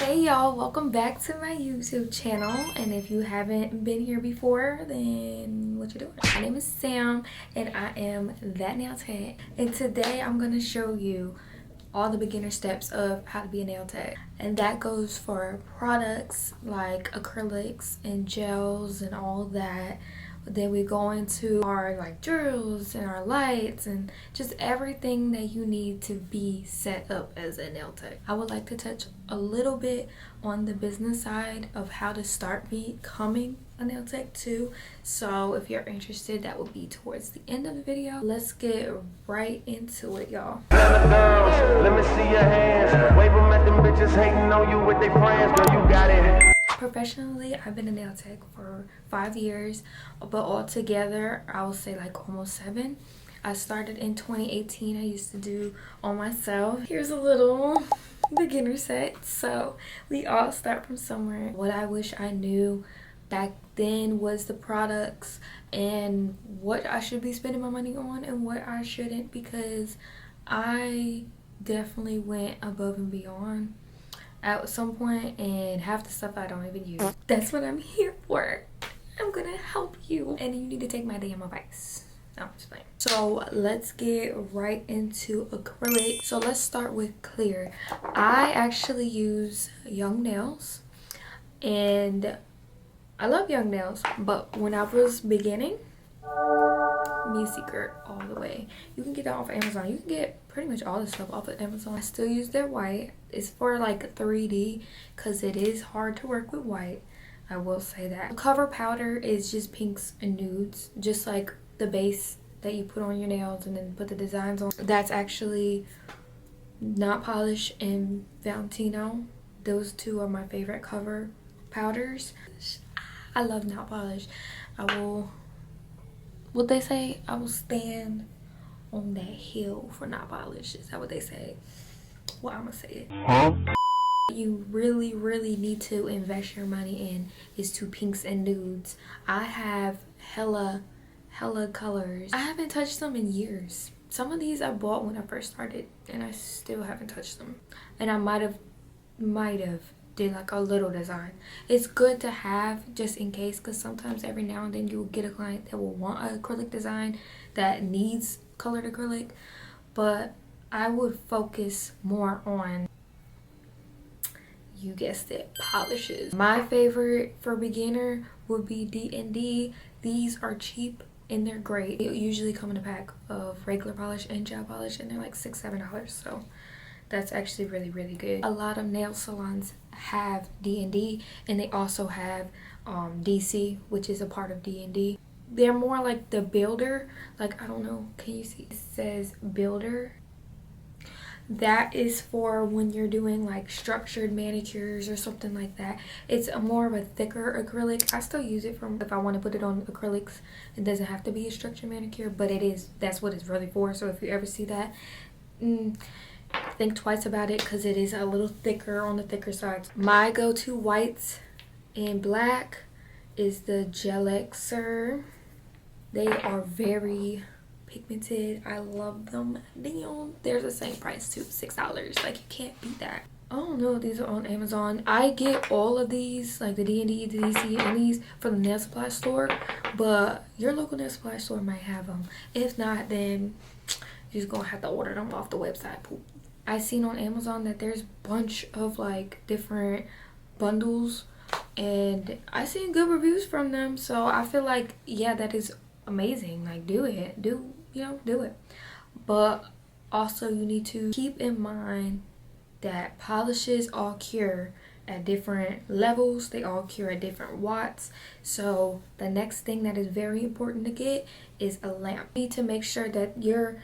Hey y'all, welcome back to my YouTube channel, and if you haven't been here before, then what you doing? My name is Sam and I am that nail tech, and today I'm going to show you all the beginner steps of how to be a nail tech, and that goes for products like acrylics and gels and all that. Then we go into our like drills and our lights and just everything that you need to be set up as a nail tech. I would like to touch a little bit on the business side of how to start becoming a nail tech too. So if you're interested, that will be towards the end of the video. Let's get right into it, y'all. Let me see your hands. Wave them at them bitches hating on you with their friends. Girl, you got it. Professionally, I've been a nail tech for 5 years, but altogether I will say like almost 7. I started in 2018. I used to do on myself. Here's a little beginner set. So we all start from somewhere. What I wish I knew back then was the products and what I should be spending my money on and what I shouldn't, because I definitely went above and beyond at some point, and half the stuff I don't even use. That's what I'm here for. I'm gonna help you, and you need to take my damn advice. No, I'm just playing. So let's get right into acrylic. So let's start with clear. I actually use Young Nails, and I love Young Nails, but when I was beginning, me secret all the way. You can get that off of Amazon. You can get pretty much all the stuff off of Amazon. I still use their white. It's for like 3D because it is hard to work with white. I will say that. The cover powder is just pinks and nudes, just like the base that you put on your nails and then put the designs on. That's actually Not Polish and Valentino. Those two are my favorite cover powders. I love Not Polish. I will, what they say, I will stand on that hill for Not Polish. Is that what they say? Well, I'm gonna say it. Huh? You really need to invest your money in is to pinks and nudes. I have hella colors. I haven't touched them in years. Some of these I bought when I first started and I still haven't touched them, and I might have did like a little design. It's good to have just in case, because sometimes every now and then you'll get a client that will want an acrylic design that needs colored acrylic, but I would focus more on, you guessed it, polishes. My favorite for beginner would be D&D. These are cheap and they're great. They usually come in a pack of regular polish and gel polish, and they're like $6-7, so that's actually really good. A lot of nail salons have D&D, and they also have DC, which is a part of D&D. They're more like the builder, like, I don't know, can you see? It says builder. That is for when you're doing like structured manicures or something like that. It's a more of a thicker acrylic. I still use it from if I want to put it on acrylics. It doesn't have to be a structured manicure, but it is, that's what it's really for. So if you ever see that, think twice about it, because it is a little thicker, on the thicker side. My go-to whites and black is the Gel Elixir. They are very pigmented. I love them. Damn, they're the same price too, $6. Like, you can't beat that. I don't know if these are on Amazon. I get all of these, like the D&D, the DC, and these from the nail supply store, but your local nail supply store might have them. If not, then you're just gonna have to order them off the website. I seen on Amazon that there's a bunch of like different bundles, and I seen good reviews from them, so I feel like, yeah, that is amazing. Like, do it, do it. But also you need to keep in mind that polishes all cure at different levels. They all cure at different watts. So the next thing that is very important to get is a lamp. You need to make sure that your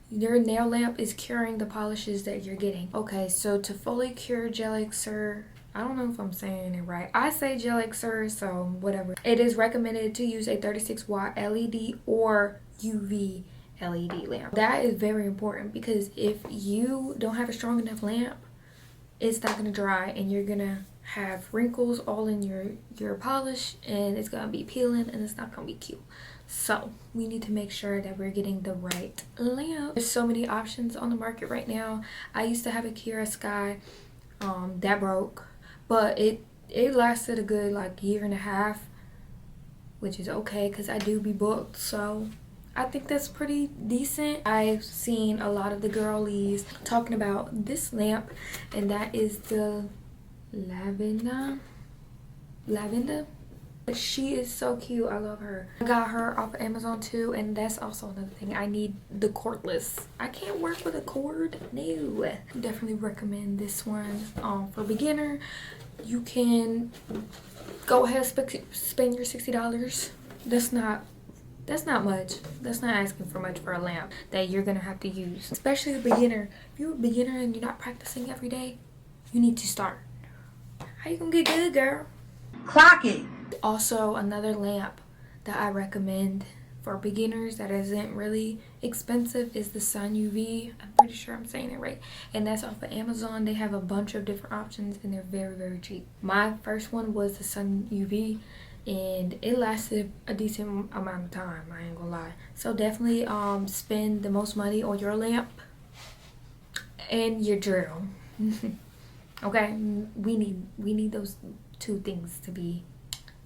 nail lamp is curing the polishes that you're getting. Okay, so to fully cure Gel Elixir, I don't know if I'm saying it right. I say Gel Elixir, so whatever. It is recommended to use a 36 watt LED or UV LED lamp. That is very important, because if you don't have a strong enough lamp, it's not gonna dry and you're gonna have wrinkles all in your polish, and it's gonna be peeling and it's not gonna be cute. So we need to make sure that we're getting the right lamp. There's so many options on the market right now. I used to have a Kira Sky that broke. but it lasted a good like year and a half, which is okay because I do be booked, so I think that's pretty decent. I've seen a lot of the girlies talking about this lamp, and that is the lavender. She is so cute. I love her. I got her off of Amazon too, and that's also another thing. I need the cordless. I can't work with a cord. No. Definitely recommend this one for beginner. You can go ahead and spend your $60. That's not much. That's not asking for much for a lamp that you're gonna have to use, especially the beginner. If you're a beginner and you're not practicing every day, you need to start. How you gonna get good, girl? Clock it. Also, another lamp that I recommend for beginners that isn't really expensive is the Sun UV. I'm pretty sure I'm saying it right, and that's off of Amazon. They have a bunch of different options and they're very, very cheap. My first one was the Sun UV, and it lasted a decent amount of time, I ain't gonna lie. So definitely spend the most money on your lamp and your drill. Okay, we need those two things to be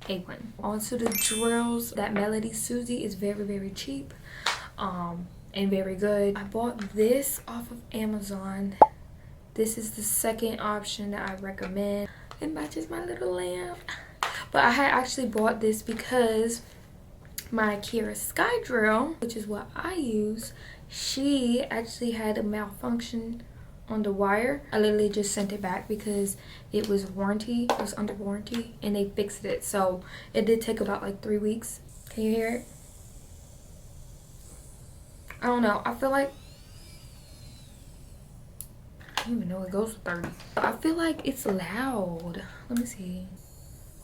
A1. Onto the drills. That Melody Susie is very, very cheap and very good. I bought this off of Amazon. This is the second option that I recommend. It matches my little lamp. But I had actually bought this because my Kira Sky drill, which is what I use, she actually had a malfunction on the wire. I literally just sent it back because it was under warranty, and they fixed it. So it did take about like 3 weeks. Can you hear it? I don't know. I feel like I don't even know it goes to 30. I feel like it's loud. Let me see.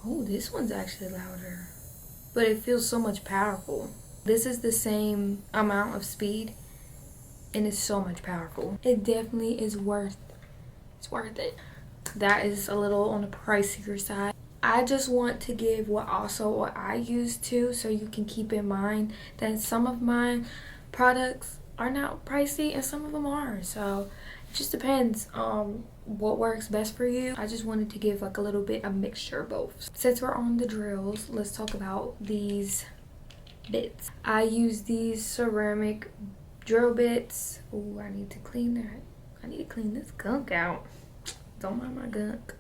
Oh, this one's actually louder, but it feels so much powerful. This is the same amount of speed, and it's so much powerful. It definitely is worth it. That is a little on the pricier side. I just want to give what I use too, so you can keep in mind that some of my products are not pricey and some of them are. So it just depends on what works best for you. I just wanted to give like a little bit of mixture of both. Since we're on the drills, let's talk about these bits. I use these ceramic drill bits. Oh, I need to clean that. I need to clean this gunk out. Don't mind my gunk.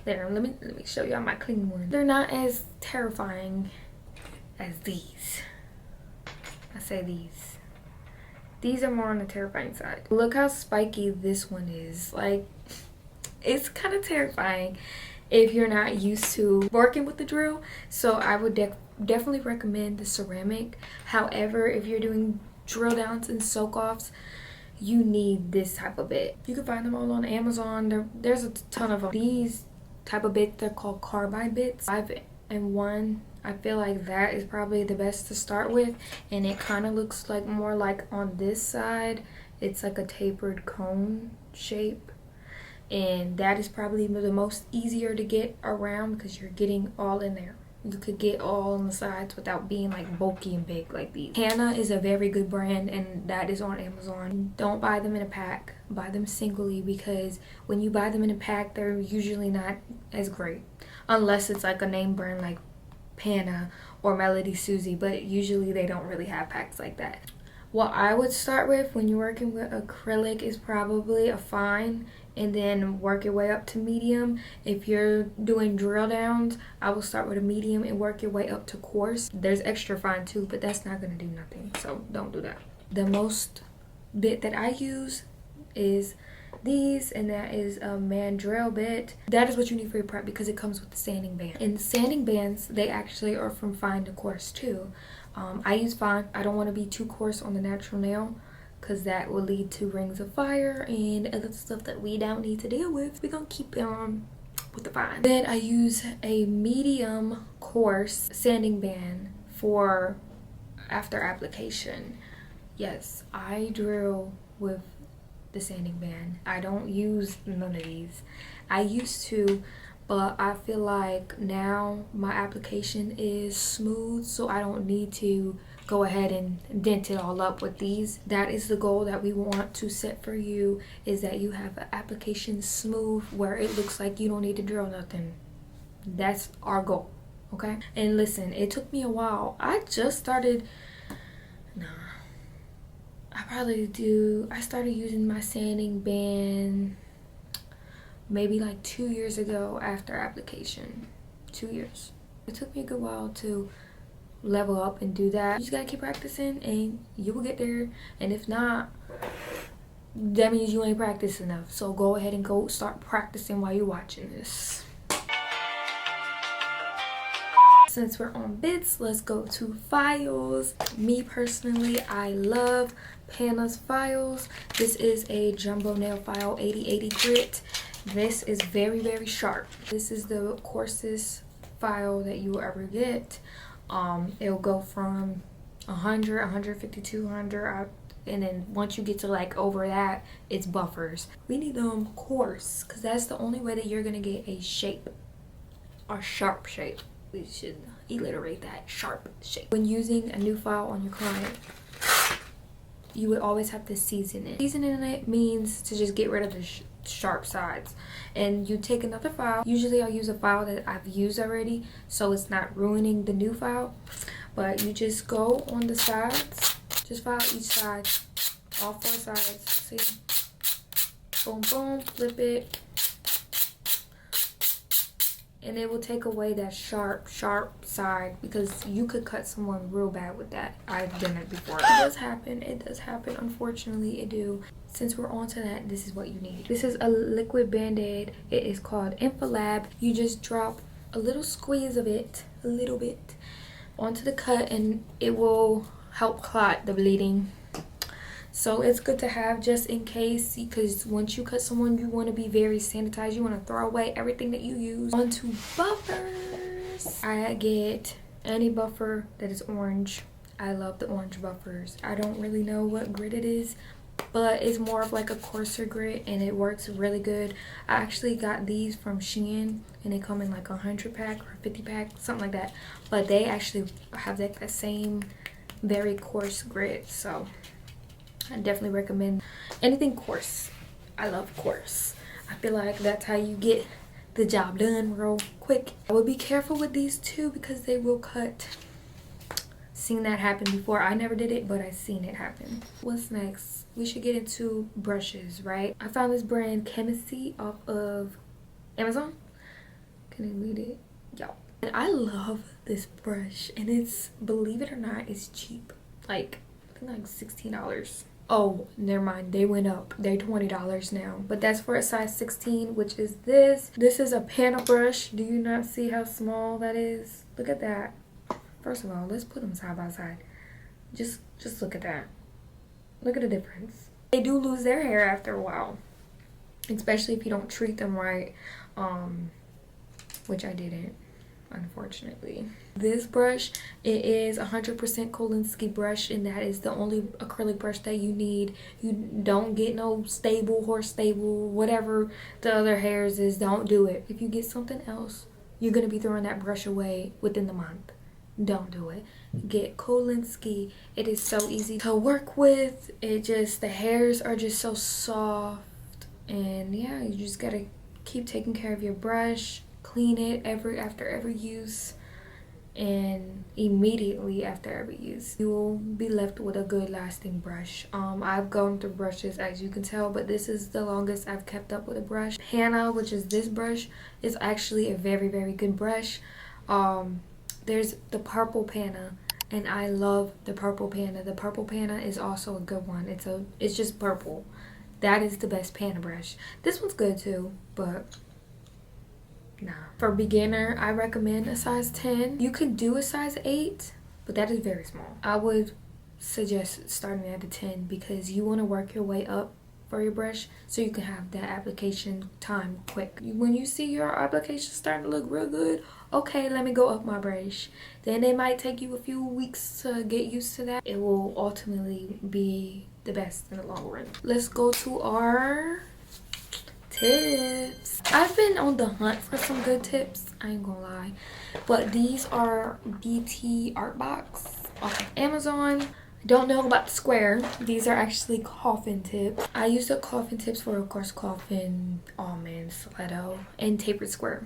There, let me show y'all my clean one. They're not as terrifying as these. I say these. These are more on the terrifying side. Look how spiky this one is. Like, it's kind of terrifying if you're not used to working with the drill. So I would definitely recommend the ceramic. However, if you're doing drill downs and soak offs, you need this type of bit. You can find them all on Amazon. There's a ton of them. These type of bits, they're called carbide bits. 5-in-1. I feel like that is probably the best to start with, and it kind of looks like more like on this side it's like a tapered cone shape, and that is probably the most easier to get around because you're getting all in there. You could get all on the sides without being like bulky and big like these. Hannah is a very good brand, and that is on Amazon. Don't buy them in a pack. Buy them singly, because when you buy them in a pack, they're usually not as great. Unless it's like a name brand like Hannah or Melody Susie, but usually they don't really have packs like that. What I would start with when you're working with acrylic is probably a fine, and then work your way up to medium. If you're doing drill downs, I will start with a medium and work your way up to coarse. There's extra fine too, but that's not gonna do nothing, so don't do that. The most bit that I use is these, and that is a mandrel bit. That is what you need for your prep because it comes with the sanding band. And the sanding bands, they actually are from fine to coarse too. I use fine. I don't want to be too coarse on the natural nail because that will lead to rings of fire and other stuff that we don't need to deal with. We're gonna keep with the fine. Then I use a medium coarse sanding band for after application. Yes, I drill with the sanding band. I don't use none of these. I used to, but I feel like now my application is smooth, so I don't need to go ahead and dent it all up with these. That is the goal that we want to set for you, is that you have an application smooth where it looks like you don't need to drill nothing. That's our goal, okay? And listen, it took me a while. I just started, I started using my sanding band maybe like 2 years ago after application. 2 years. It took me a good while to level up and do that. You just gotta keep practicing and you will get there. And if not, that means you ain't practiced enough. So go ahead and go start practicing while you're watching this. Since we're on bits, let's go to files. Me personally, I love Pana's files. This is a jumbo nail file 8080 grit. This is very, very sharp. This is the coarsest file that you will ever get. It'll go from 100, 150, 200, and then once you get to like over that, it's buffers. We need them coarse because that's the only way that you're gonna get a shape, a sharp shape. We should alliterate that, sharp shape. When using a new file on your client, you would always have to season it. Seasoning it means to just get rid of the sharp sides, and you take another file. Usually I'll use a file that I've used already, so it's not ruining the new file. But you just go on the sides, just file each side, all 4 sides. See, boom, boom, flip it, and it will take away that sharp side, because you could cut someone real bad with that. I've done it before. It does happen, unfortunately it do. Since we're on to that, this is what you need. This is a liquid band-aid. It is called Infalab. You just drop a little squeeze of it, a little bit, onto the cut, and it will help clot the bleeding. So it's good to have just in case, because once you cut someone, you want to be very sanitized. You want to throw away everything that you use. Onto buffers. I get any buffer that is orange. I love the orange buffers. I don't really know what grit it is, but it's more of like a coarser grit, and it works really good. I actually got these from Shein, and they come in like a 100 pack or 50 pack, something like that. But they actually have like the same very coarse grit, so I definitely recommend anything coarse. I love coarse. I feel like that's how you get the job done real quick. I would be careful with these too, because they will cut. Seen that happen before. I never did it, but I seen it happen. What's next? We should get into brushes, right? I found this brand Chemistry off of Amazon. Can I read it? Yo. And I love this brush, and it's, believe it or not, it's cheap. Like, I think like $16. Oh, never mind, they went up. They're $20 now, but that's for a size 16, which is this. This is a Pana brush. Do you not see how small that is? Look at that. First of all, let's put them side by side. Just look at that. Look at the difference. They do lose their hair after a while, especially if you don't treat them right, which I didn't, unfortunately. This brush, it is 100% Kolinsky brush, and that is the only acrylic brush that you need. You don't get no stable, horse stable, whatever the other hairs is. Don't do it. If you get something else, you're gonna be throwing that brush away within the month. Don't do it. Get Kolinsky. It is so easy to work with. It just, the hairs are just so soft, and yeah, you just gotta keep taking care of your brush. Clean it after every use, and immediately after every use you will be left with a good lasting brush. I've gone through brushes, as you can tell, but this is the longest I've kept up with a brush. Pana, which is this brush, is actually a very, very good brush. There's the purple Pana, and I love the purple Pana. The purple Pana is also a good one. It's just purple. That is the best Pana brush. This one's good too, but nah. For beginner, I recommend a size 10. You could do a size 8, but that is very small. I would suggest starting at a 10, because you want to work your way up for your brush so you can have that application time quick. When you see your application starting to look real good, okay, let me go up my brush. Then it might take you a few weeks to get used to that. It will ultimately be the best in the long run. Let's go to our tips. I've been on the hunt for some good tips, I ain't gonna lie, but these are BT Art Box. off of Amazon. Don't know about the square. These are actually coffin tips. I use the coffin tips for, of course, coffin, almond, stiletto, and tapered square.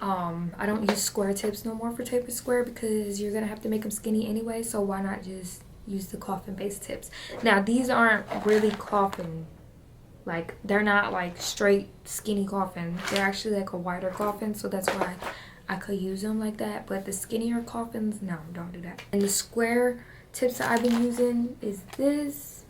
I don't use square tips no more for tapered square because you're gonna have to make them skinny anyway, so why not just use the coffin based tips. Now these aren't really coffin, like they're not like straight skinny coffin, they're actually like a wider coffin, so that's why I could use them like that. But the skinnier coffins, no, don't do that. And the square tips that I've been using is this,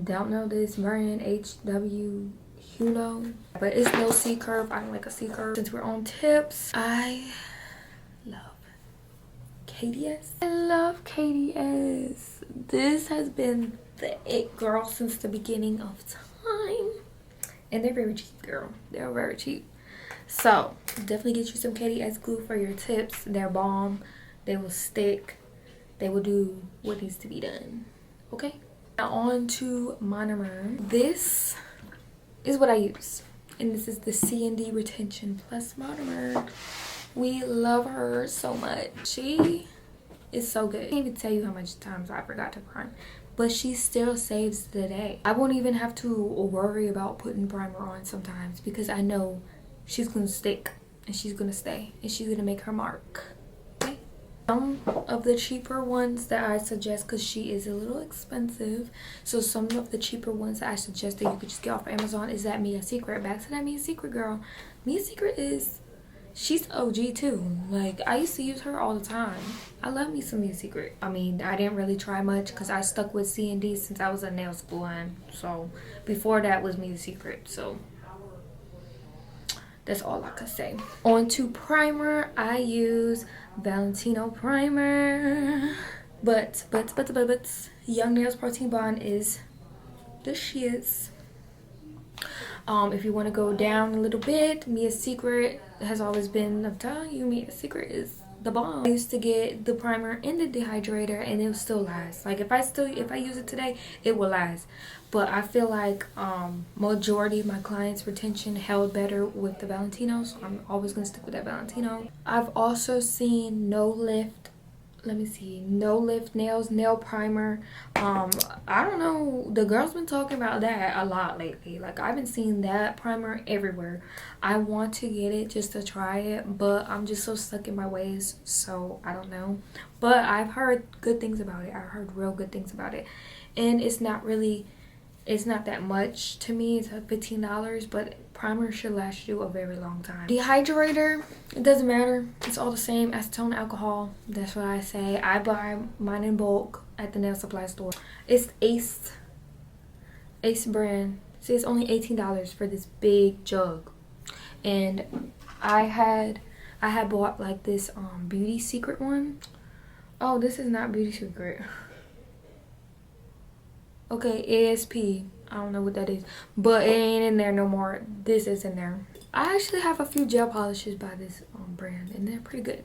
don't know this brand, HW Huno, but it's no C curve. I don't like a C curve. Since we're on tips, I love KDS. I love KDS. This has been the it girl since the beginning of time, and they're very cheap, girl. They're very cheap. So definitely get you some KDS glue for your tips. They're bomb. They will stick. They will do what needs to be done. Okay, now on to monomer. This is what I use, and this is the C&D Retention Plus monomer. We love her so much. She is so good. I can't even tell you how much times I forgot to prime, but she still saves the day. I won't even have to worry about putting primer on sometimes because I know she's gonna stick and she's gonna stay and she's gonna make her mark. Okay, some of the cheaper ones that I suggest, because she is a little expensive, so some of the cheaper ones that I suggest that you could just get off of Amazon is that Mia Secret. Back to that Mia Secret girl. Mia Secret is, she's OG too. Like, I used to use her all the time. I love me some Mia Secret. I mean, I didn't really try much because I stuck with C&D since I was in nail school, and so before that was Mia Secret. So that's all I could say. On to primer. I use Valentino primer, but Young Nails Protein Bond is the shits. If you want to go down a little bit, Mia Secret has always been, I'm telling you, Mia Secret is the bomb. I used to get the primer in the dehydrator and it will still last. Like if I use it today, it will last. But I feel like majority of my clients' retention held better with the Valentino, so I'm always gonna stick with that Valentino. I've also seen No Lift, No Lift Nails nail primer. I don't know, the girls been talking about that a lot lately. Like I've been seeing that primer everywhere. I want to get it just to try it, but I'm just so stuck in my ways, so I don't know. But I've heard good things about it. I've heard real good things about it, and it's not that much to me. It's $15, but primer should last you a very long time. Dehydrator, it doesn't matter. It's all the same. Acetone, alcohol. That's what I say. I buy mine in bulk at the nail supply store. It's Ace brand. See, it's only $18 for this big jug. And I had bought like this Beauty Secret one. Oh, this is not Beauty Secret. Okay, ASP. I don't know what that is, but it ain't in there no more. This is in there. I actually have a few gel polishes by this brand, and they're pretty good.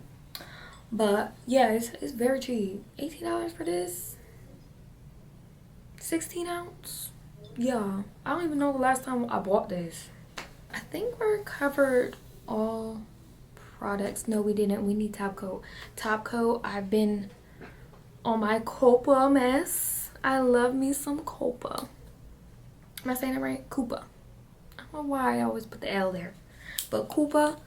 But yeah, it's very cheap. $18 for this 16 ounce. Yeah, I don't even know the last time I bought this. I think we're covered all products. No, we didn't. We need top coat. Top coat, I've been on my Copa mess. I love me some Copa. Am I saying it right? Coupa. I don't know why I always put the L there. But Coupa,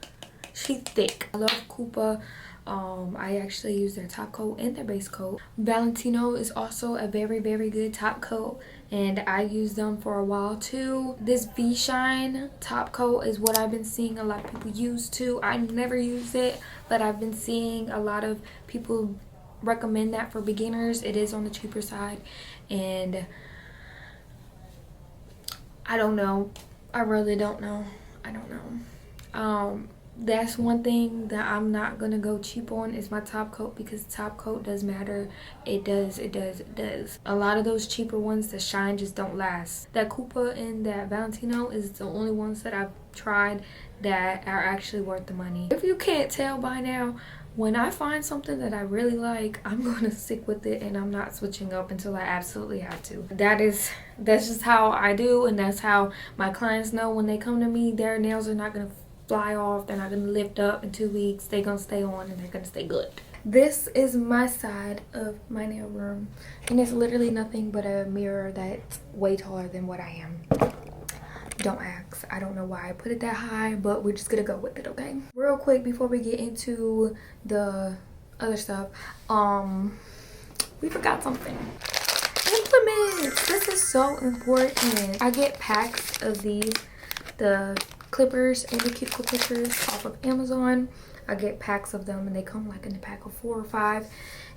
she's thick. I love Coupa. I actually use their top coat and their base coat. Valentino is also a very, very good top coat, and I used them for a while too. This V-Shine top coat is what I've been seeing a lot of people use too. I never used it, but I've been seeing a lot of people recommend that for beginners. It is on the cheaper side, and I don't know. I really don't know. I don't know. That's one thing that I'm not gonna go cheap on is my top coat, because top coat does matter. It does. A lot of those cheaper ones, the shine just don't last. That Coupa and that Valentino is the only ones that I've tried that are actually worth the money. If you can't tell by now, when I find something that I really like, I'm gonna stick with it, and I'm not switching up until I absolutely have to. That's just how I do, and that's how my clients know when they come to me. Their nails are not gonna fly off. They're not gonna lift up in 2 weeks. They're gonna stay on, and they're gonna stay good. This is my side of my nail room, and it's literally nothing but a mirror that's way taller than what I am. Don't ask. I don't know why I put it that high, but we're just gonna go with it, okay? Real quick before we get into the other stuff, we forgot something. Implements. This is so important. I get packs of these, the clippers and the cuticle pushers off of Amazon. I get packs of them and they come like in a pack of 4 or 5,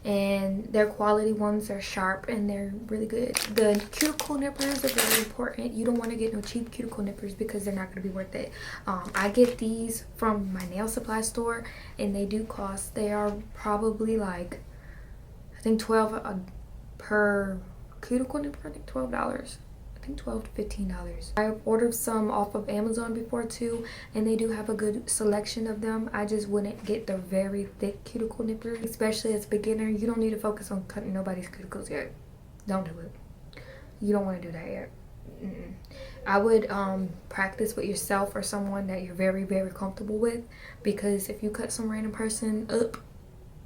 and they're quality ones. They're sharp and they're really good. The cuticle nippers are very important. You don't want to get no cheap cuticle nippers because they're not going to be worth it. I get these from my nail supply store and they do cost, they are probably like, I think 12 per cuticle nipper. I think $12. I think $12 to $15. I ordered some off of Amazon before too, and they do have a good selection of them. I just wouldn't get the very thick cuticle nippers, especially as a beginner. You don't need to focus on cutting nobody's cuticles yet. Don't do it. You don't want to do that yet. I would practice with yourself or someone that you're very, very comfortable with, because if you cut some random person up,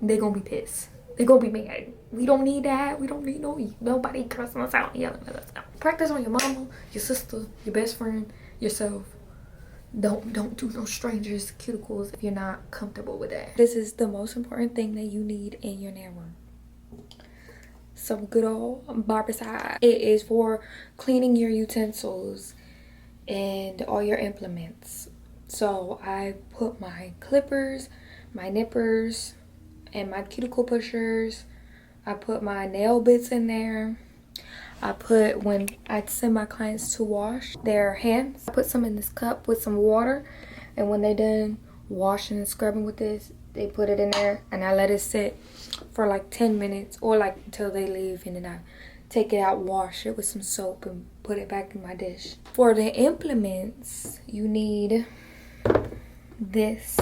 they're gonna be pissed. They're gonna be mad. We don't need that. We don't need nobody cursing us out and yelling at us. Practice on your mama, your sister, your best friend, yourself. Don't do no strangers' cuticles if you're not comfortable with that. This is the most important thing that you need in your nail room. Some good old barbicide. It is for cleaning your utensils and all your implements. So I put my clippers, my nippers, and my cuticle pushers. I put my nail bits in there. I put, when I send my clients to wash their hands, I put some in this cup with some water, and when they're done washing and scrubbing with this, they put it in there and I let it sit for like 10 minutes or like until they leave, and then I take it out, wash it with some soap, and put it back in my dish. For the implements, you need this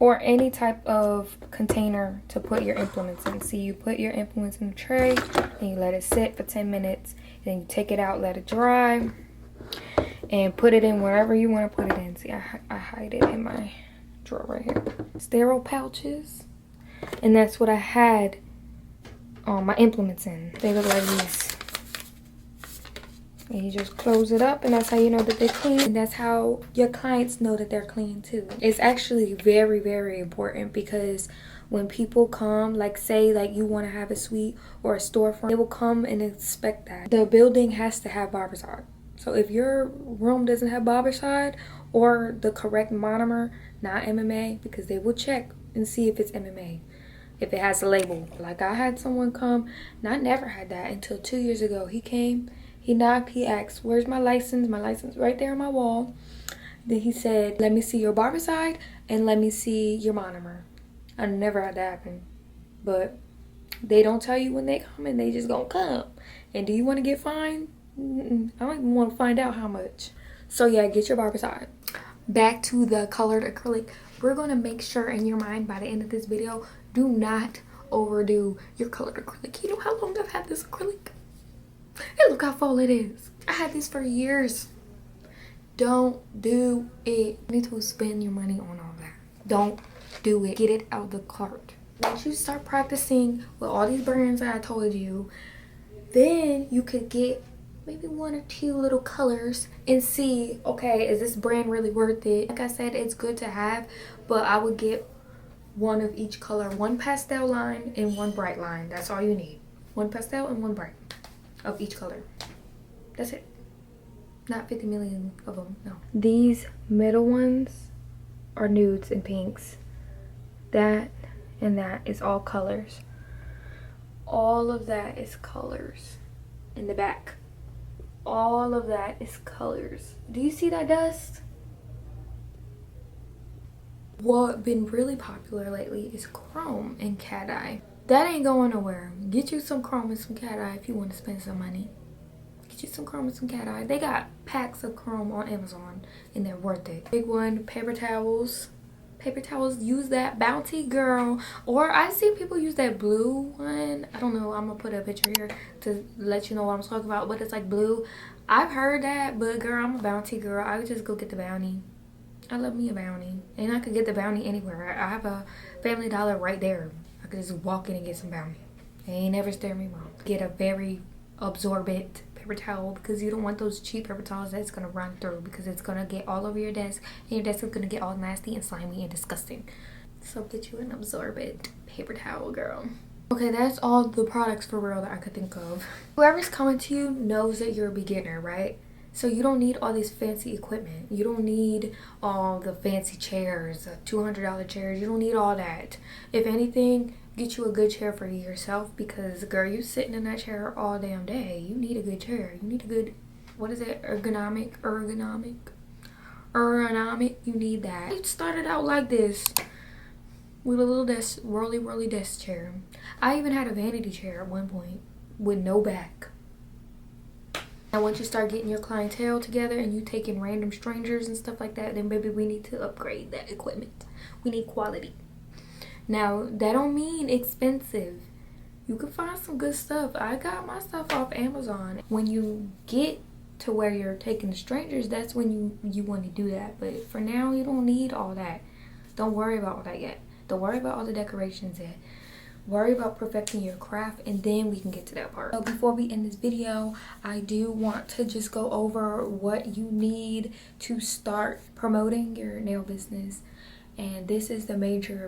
or any type of container to put your implements in. So you put your implements in the tray and you let it sit for 10 minutes. Then you take it out, let it dry, and put it in wherever you want to put it in. See, I hide it in my drawer right here. Sterile pouches. And that's what I had my implements in. They look like these. And you just close it up, and that's how you know that they're clean, and that's how your clients know that they're clean too. It's actually very, very important, because when people come, like say like you want to have a suite or a storefront, they will come and inspect that. The building has to have barbicide. So if your room doesn't have barbicide or the correct monomer, not MMA, because they will check and see if it's MMA, if it has a label. Like I had someone come, and I never had that until 2 years ago. He came, he knocked, he asked, where's my license? My license right there on my wall. Then he said, let me see your barbicide and let me see your monomer. I never had that happen. But they don't tell you when they come, and they just gonna come. And do you want to get fined? I don't even want to find out how much. So yeah, get your barbicide. Back to the colored acrylic. We're gonna make sure in your mind by the end of this video, do not overdo your colored acrylic. You know how long I've had this acrylic? And look how full it is. I had this for years. Don't do it. You need to spend your money on all that. Don't do it. Get it out of the cart. Once you start practicing with all these brands that I told you, then you could get maybe 1 or 2 little colors and see, okay, is this brand really worth it? Like I said, it's good to have, but I would get 1 of each color. 1 pastel line and 1 bright line. That's all you need. 1 pastel and 1 bright of each color. That's it. Not 50 million of them, no. These middle ones are nudes and pinks. That and that is all colors. All of that is colors. In the back, all of that is colors. Do you see that dust? What been really popular lately is chrome and cat eye. That ain't going nowhere. Get you some chrome and some cat eye if you want to spend some money. Get you some chrome and some cat eye. They got packs of chrome on Amazon and they're worth it. Big one, paper towels. Paper towels, use that Bounty Girl. Or I see people use that blue one. I don't know, I'm gonna put a picture here to let you know what I'm talking about, but it's like blue. I've heard that, but girl, I'm a Bounty girl. I would just go get the Bounty. I love me a bounty. And I could get the bounty anywhere. I have a Family Dollar right there. I could just walk in and get some bounty. They ain't never steer me wrong. Get a very absorbent paper towel, because you don't want those cheap paper towels that's gonna run through, because it's gonna get all over your desk and your desk is gonna get all nasty and slimy and disgusting. So get you an absorbent paper towel, girl. Okay, that's all the products for real that I could think of. Whoever's coming to you knows that you're a beginner, right? So you don't need all this fancy equipment. You don't need all the fancy chairs, $200 chairs. You don't need all that. If anything, get you a good chair for yourself, because girl, you sitting in that chair all damn day. You need a good chair. You need a good, what is it, ergonomic. You need that. It started out like this with a little desk, rolly desk chair. I even had a vanity chair at one point with no back. And once you start getting your clientele together and you taking random strangers and stuff like that, then baby, we need to upgrade that equipment. We need quality. Now, that don't mean expensive. You can find some good stuff. I got my stuff off Amazon. When you get to where you're taking the strangers, that's when you want to do that. But for now, you don't need all that. Don't worry about all that yet. Don't worry about all the decorations yet. Worry about perfecting your craft, and then we can get to that part. So before we end this video, I do want to just go over what you need to start promoting your nail business. And this is the major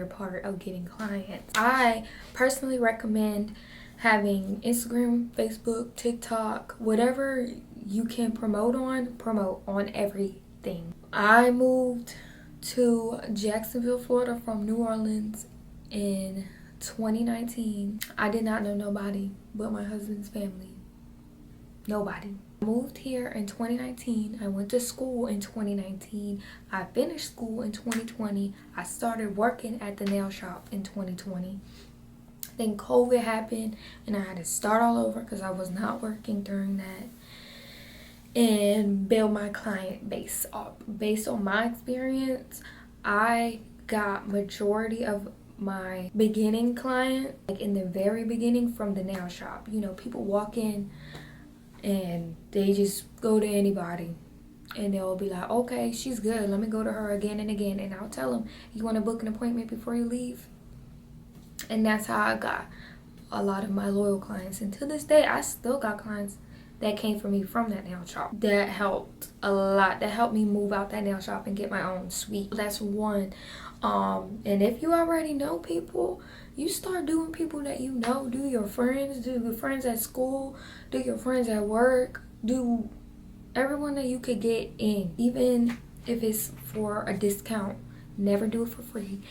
part of getting clients. I personally recommend having Instagram, Facebook, TikTok, whatever you can promote on everything. I moved to Jacksonville, Florida from New Orleans in 2019. I did not know nobody but my husband's family. Nobody. I moved here in 2019. I went to school in 2019. I finished school in 2020. I started working at the nail shop in 2020. Then COVID happened and I had to start all over because I was not working during that, and build my client base up. Based on my experience, I got majority of my beginning client, like in the very beginning, from the nail shop. You know, people walk in and they just go to anybody and they'll be like, okay, she's good, let me go to her again and again. And I'll tell them, you want to book an appointment before you leave? And that's how I got a lot of my loyal clients. And to this day, I still got clients that came from me from that nail shop. That helped a lot. That helped me move out that nail shop and get my own suite. That's one. And if you already know people, you start doing people that you know. Do your friends, do your friends at school, do your friends at work, do everyone that you could get in. Even if it's for a discount, never do it for free.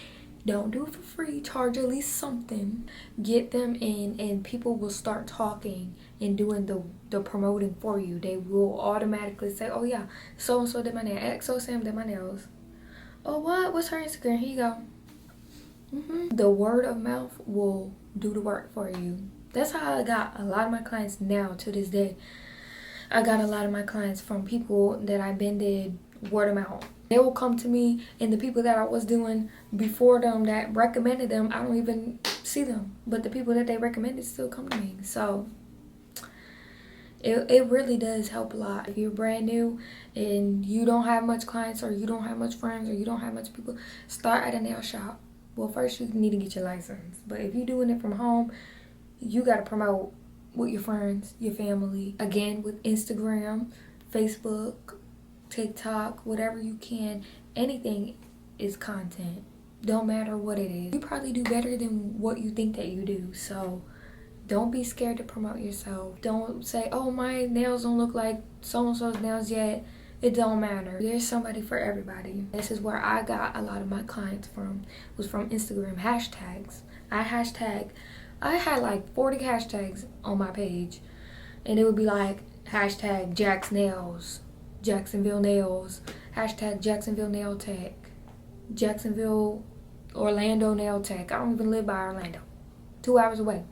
Don't do it for free. Charge at least something. Get them in, and people will start talking and doing the promoting for you. They will automatically say, oh yeah, so and so did my nails, XO Sam did my nails. Oh, what's her Instagram? Here you go. The word of mouth will do the work for you. That's how I got a lot of my clients now to this day. I got a lot of my clients from people that I've been did word of mouth. They will come to me, and the people that I was doing before them that recommended them, I don't even see them. But the people that they recommended still come to me. So it really does help a lot. If you're brand new and you don't have much clients, or you don't have much friends, or you don't have much people, start at a nail shop. Well, first you need to get your license. But if you're doing it from home, you got to promote with your friends, your family. Again, with Instagram, Facebook, TikTok, whatever you can. Anything is content. Don't matter what it is. You probably do better than what you think that you do. So don't be scared to promote yourself. Don't say, oh, my nails don't look like so-and-so's nails yet. It don't matter. There's somebody for everybody. This is where I got a lot of my clients from. It was from Instagram hashtags. I had like 40 hashtags on my page. And it would be like hashtag Jack's Nails, Jacksonville Nails, hashtag Jacksonville Nail Tech, Jacksonville, Orlando Nail Tech. I don't even live by Orlando. 2 hours away.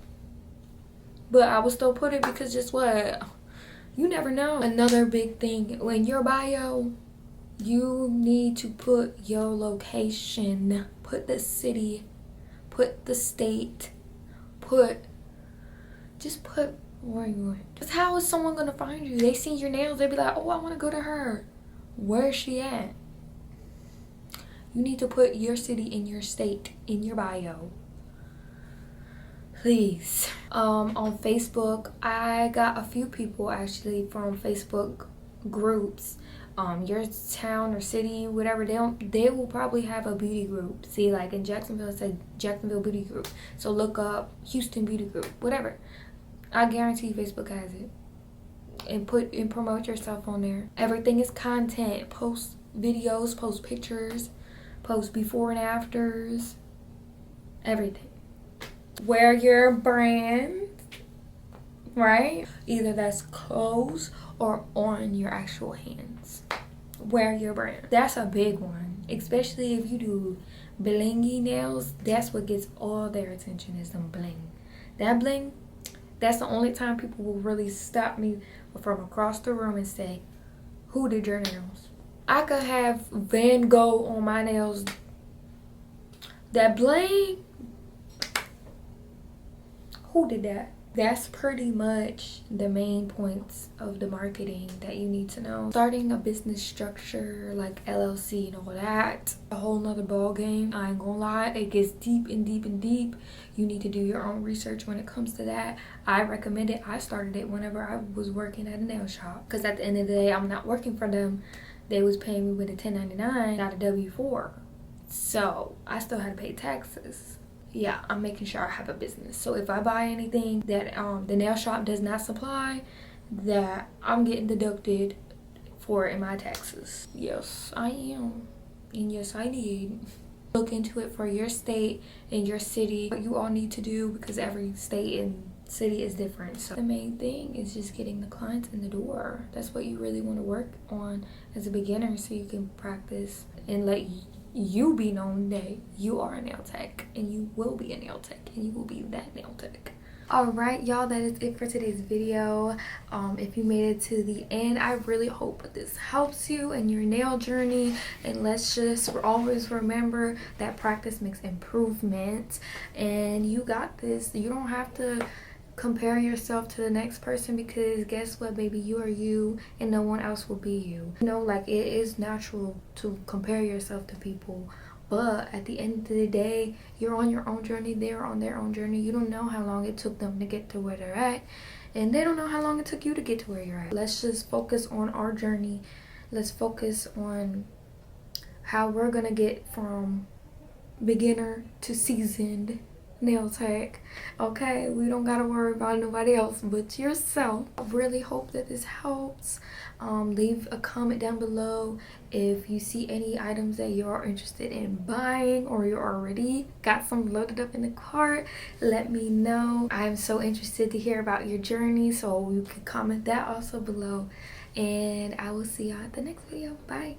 But I would still put it because just what? You never know. Another big thing, in your bio, you need to put your location, put the city, put the state, just put where you went. Because how is someone going to find you? They see your nails, they be like, oh, I want to go to her. Where is she at? You need to put your city and your state in your bio. Please. On Facebook, I got a few people actually from Facebook groups. Your town or city, whatever, they will probably have a beauty group. See, like in Jacksonville, it said Jacksonville Beauty Group. So look up Houston Beauty Group, whatever. I guarantee Facebook has it. And promote yourself on there. Everything is content. Post videos, post pictures, post before and afters, everything. Wear your brand, right? Either that's clothes or on your actual hands. Wear your brand. That's a big one, especially if you do blingy nails. That's what gets all their attention, is them bling. That bling, that's the only time people will really stop me from across the room and say, who did your nails? I could have Van Gogh on my nails. That bling, who did that? That's pretty much the main points of the marketing that you need to know. Starting a business structure like LLC and all that, a whole nother ball game. I ain't gonna lie, it gets deep and deep and deep. You need to do your own research when it comes to that. I recommend it. I started it whenever I was working at a nail shop, because at the end of the day, I'm not working for them. They was paying me with a 1099, not a W-4. So I still had to pay taxes. Yeah, I'm making sure I have a business. So if I buy anything that the nail shop does not supply, that I'm getting deducted for in my taxes. Yes, I am. And yes, I did. Look into it for your state and your city. What you all need to do, because every state and city is different. So the main thing is just getting the clients in the door. That's what you really want to work on as a beginner, so you can practice and let you be known that you are a nail tech, and you will be a nail tech, and you will be that nail tech. All right, y'all, that is it for today's video. If you made it to the end, I really hope this helps you in your nail journey. And let's just always remember that practice makes improvement, and you got this. You don't have to compare yourself to the next person, because guess what, baby, you are you and no one else will be you. You know, like, it is natural to compare yourself to people, but at the end of the day, you're on your own journey, they're on their own journey. You don't know how long it took them to get to where they're at, and they don't know how long it took you to get to where you're at. Let's just focus on our journey. Let's focus on how we're gonna get from beginner to seasoned nail tech. Okay, we don't gotta worry about nobody else but yourself. I really hope that this helps. Leave a comment down below if you see any items that you're interested in buying, or you already got some loaded up in the cart. Let me know. I'm so interested to hear about your journey, so you can comment that also below, and I will see y'all at the next video. Bye.